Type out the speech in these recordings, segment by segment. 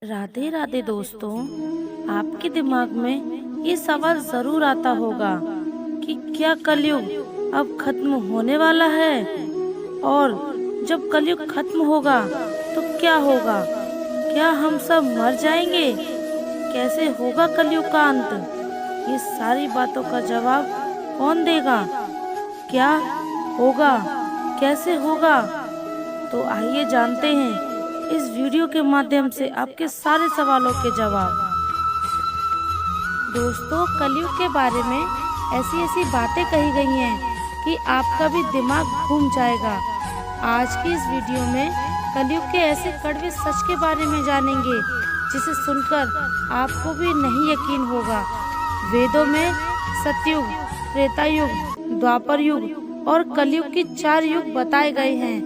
राधे राधे दोस्तों। आपके दिमाग में ये सवाल जरूर आता होगा कि क्या कलयुग अब खत्म होने वाला है, और जब कलयुग खत्म होगा तो क्या होगा? क्या हम सब मर जाएंगे? कैसे होगा कलयुग का अंत? ये सारी बातों का जवाब कौन देगा? क्या होगा? कैसे होगा? तो आइए जानते हैं इस वीडियो के माध्यम से आपके सारे सवालों के जवाब। दोस्तों, कलयुग के बारे में ऐसी ऐसी बातें कही गई हैं कि आपका भी दिमाग घूम जाएगा। आज की इस वीडियो में कलयुग के ऐसे कड़वे सच के बारे में जानेंगे जिसे सुनकर आपको भी नहीं यकीन होगा। वेदों में सतयुग, त्रेता युग, द्वापर युग और कलयुग की 4 युग बताए गए हैं।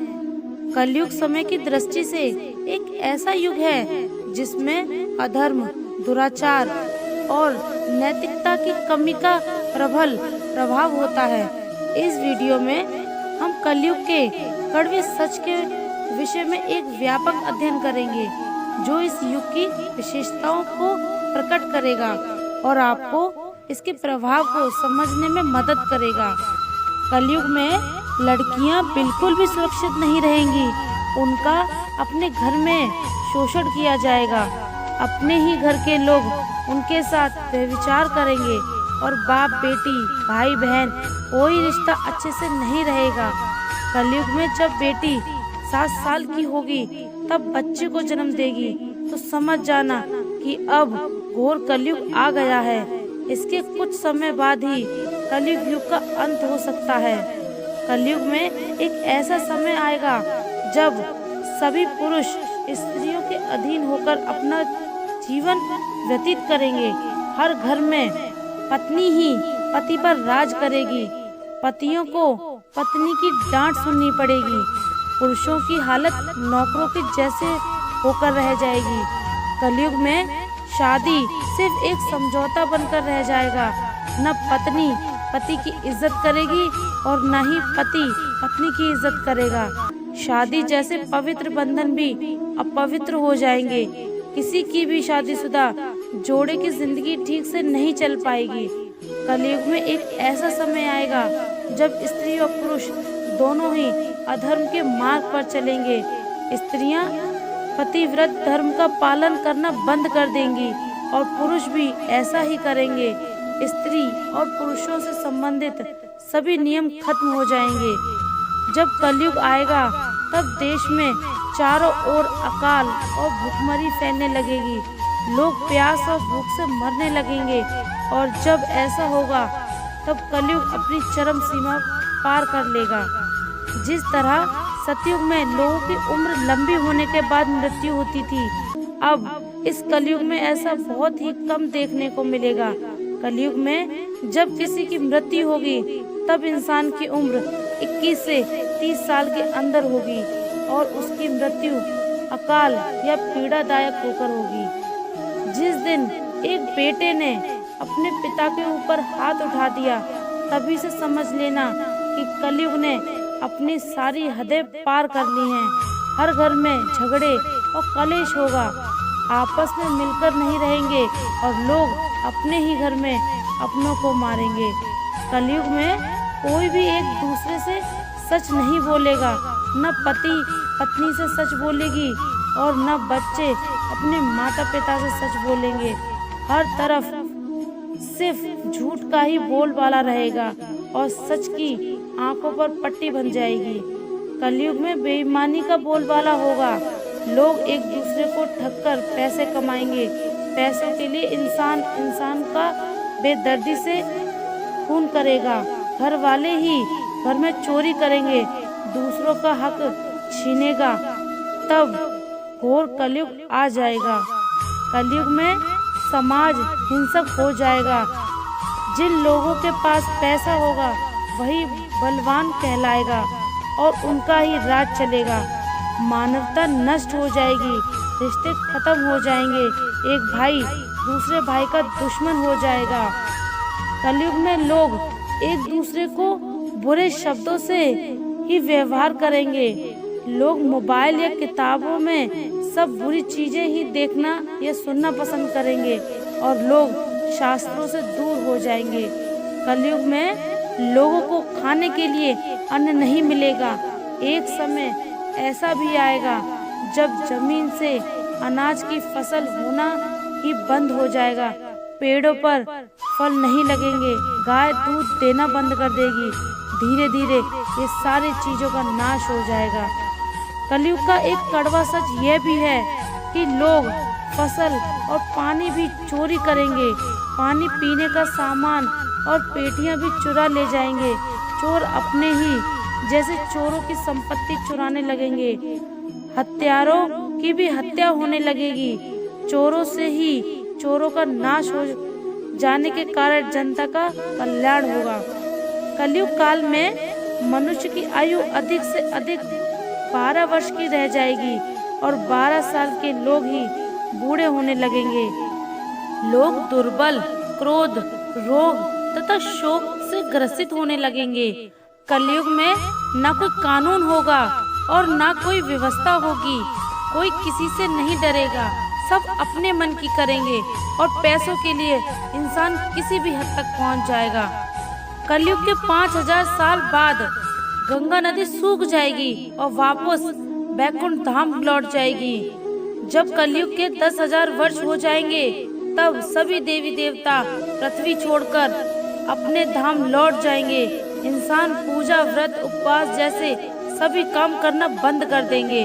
कलयुग समय की दृष्टि से एक ऐसा युग है जिसमें अधर्म, दुराचार और नैतिकता की कमी का प्रबल प्रभाव होता है। इस वीडियो में हम कलयुग के कड़वे सच के विषय में एक व्यापक अध्ययन करेंगे जो इस युग की विशेषताओं को प्रकट करेगा और आपको इसके प्रभाव को समझने में मदद करेगा। कलयुग में लड़कियां बिल्कुल भी सुरक्षित नहीं रहेंगी। उनका अपने घर में शोषण किया जाएगा। अपने ही घर के लोग उनके साथ व्यभिचार करेंगे और बाप बेटी, भाई बहन कोई रिश्ता अच्छे से नहीं रहेगा। कलयुग में जब बेटी 7 साल की होगी तब बच्चे को जन्म देगी तो समझ जाना कि अब घोर कलयुग आ गया है। इसके कुछ समय बाद ही कलयुग युग का अंत हो सकता है। कलयुग में एक ऐसा समय आएगा जब सभी पुरुष स्त्रियों के अधीन होकर अपना जीवन व्यतीत करेंगे। हर घर में पत्नी ही पति पर राज करेगी। पतियों को पत्नी की डांट सुननी पड़ेगी। पुरुषों की हालत नौकरों के जैसे होकर रह जाएगी। कलयुग में शादी सिर्फ एक समझौता बनकर रह जाएगा। न पत्नी पति की इज्जत करेगी और न ही पति पत्नी की इज्जत करेगा। शादी जैसे पवित्र बंधन भी अपवित्र हो जाएंगे। किसी की भी शादीशुदा जोड़े की जिंदगी ठीक से नहीं चल पाएगी। कलयुग में एक ऐसा समय आएगा जब स्त्री और पुरुष दोनों ही अधर्म के मार्ग पर चलेंगे। स्त्रियां पतिव्रत धर्म का पालन करना बंद कर देंगी और पुरुष भी ऐसा ही करेंगे। स्त्री और पुरुषों से संबंधित सभी नियम खत्म हो जाएंगे। जब कलयुग आएगा तब देश में चारों ओर अकाल और भूखमरी फैलने लगेगी। लोग प्यास और भूख से मरने लगेंगे और जब ऐसा होगा तब कलयुग अपनी चरम सीमा पार कर लेगा। जिस तरह सतयुग में लोगों की उम्र लंबी होने के बाद मृत्यु होती थी, अब इस कलयुग में ऐसा बहुत ही कम देखने को मिलेगा। कलयुग में जब किसी की मृत्यु होगी तब इंसान की उम्र 21 से 30 साल के अंदर होगी और उसकी मृत्यु अकाल या पीड़ादायक होकर होगी। जिस दिन एक बेटे ने अपने पिता के ऊपर हाथ उठा दिया तभी से समझ लेना कि कलयुग ने अपनी सारी हदें पार कर ली हैं। हर घर में झगड़े और कलेश होगा। आपस में मिलकर नहीं रहेंगे और लोग अपने ही घर में अपनों को मारेंगे। कलयुग में कोई भी एक दूसरे से सच नहीं बोलेगा। न पति पत्नी से सच बोलेगी और न बच्चे अपने माता पिता से सच बोलेंगे। हर तरफ सिर्फ झूठ का ही बोलबाला रहेगा और सच की आंखों पर पट्टी बन जाएगी। कलयुग में बेईमानी का बोलबाला होगा। लोग एक दूसरे को ठगकर पैसे कमाएंगे। पैसों के लिए इंसान का बेदर्दी से खून करेगा। घर वाले ही घर में चोरी करेंगे, दूसरों का हक छीनेगा। तब घोर कलयुग आ जाएगा। कलयुग में समाज हिंसक हो जाएगा। जिन लोगों के पास पैसा होगा वही बलवान कहलाएगा और उनका ही राज चलेगा। मानवता नष्ट हो जाएगी। रिश्ते खत्म हो जाएंगे। एक भाई दूसरे भाई का दुश्मन हो जाएगा। कलयुग में लोग एक दूसरे को बुरे शब्दों से ही व्यवहार करेंगे। लोग मोबाइल या किताबों में सब बुरी चीजें ही देखना या सुनना पसंद करेंगे और लोग शास्त्रों से दूर हो जाएंगे। कलयुग में लोगों को खाने के लिए अन्न नहीं मिलेगा। एक समय ऐसा भी आएगा जब जमीन से अनाज की फसल होना ही बंद हो जाएगा, पेड़ों पर फल नहीं लगेंगे, गाय दूध देना बंद कर देगी। धीरे धीरे ये सारी चीजों का नाश हो जाएगा। कलयुग का एक कड़वा सच यह भी है कि लोग फसल और पानी भी चोरी करेंगे। पानी पीने का सामान और पेटियां भी चुरा ले जाएंगे। चोर अपने ही जैसे चोरों की संपत्ति चुराने लगेंगे। हत्यारों की भी हत्या होने लगेगी। चोरों से ही चोरों का नाश हो जाने के कारण जनता का कल्याण होगा। कलयुग काल में मनुष्य की आयु अधिक से अधिक 12 वर्ष की रह जाएगी और 12 साल के लोग ही बूढ़े होने लगेंगे। लोग दुर्बल, क्रोध, रोग तथा शोक से ग्रसित होने लगेंगे। कलयुग में न कोई कानून होगा और न कोई व्यवस्था होगी। कोई किसी से नहीं डरेगा, सब अपने मन की करेंगे और पैसों के लिए इंसान किसी भी हद तक पहुंच जाएगा। कलयुग के 5000 साल बाद गंगा नदी सूख जाएगी और वापस बैकुंठ धाम लौट जाएगी। जब कलयुग के 10,000 वर्ष हो जाएंगे तब सभी देवी देवता पृथ्वी छोड़कर अपने धाम लौट जाएंगे। इंसान पूजा, व्रत, उपवास जैसे सभी काम करना बंद कर देंगे।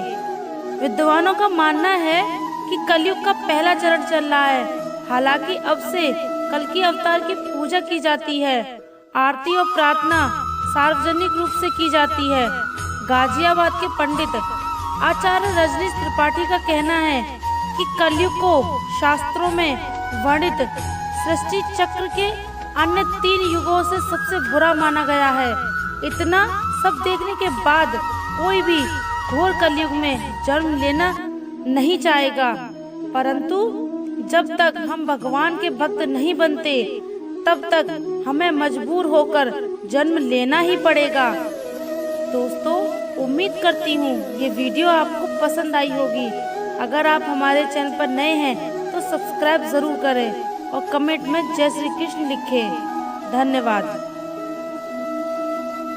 विद्वानों का मानना है कि कलयुग का पहला चरण चल रहा है। हालांकि अब से कल्कि अवतार की पूजा की जाती है। आरती और प्रार्थना सार्वजनिक रूप से की जाती है। गाजियाबाद के पंडित आचार्य रजनीश त्रिपाठी का कहना है कि कलयुग को शास्त्रों में वर्णित सृष्टि चक्र के अन्य 3 युगों से सबसे बुरा माना गया है। इतना सब देखने के बाद कोई भी घोर कलयुग में जन्म लेना नहीं चाहेगा, परंतु जब तक हम भगवान के भक्त नहीं बनते तब तक हमें मजबूर होकर जन्म लेना ही पड़ेगा। दोस्तों, उम्मीद करती हूँ ये वीडियो आपको पसंद आई होगी। अगर आप हमारे चैनल पर नए हैं तो सब्सक्राइब जरूर करें और कमेंट में जय श्री कृष्ण लिखें। धन्यवाद।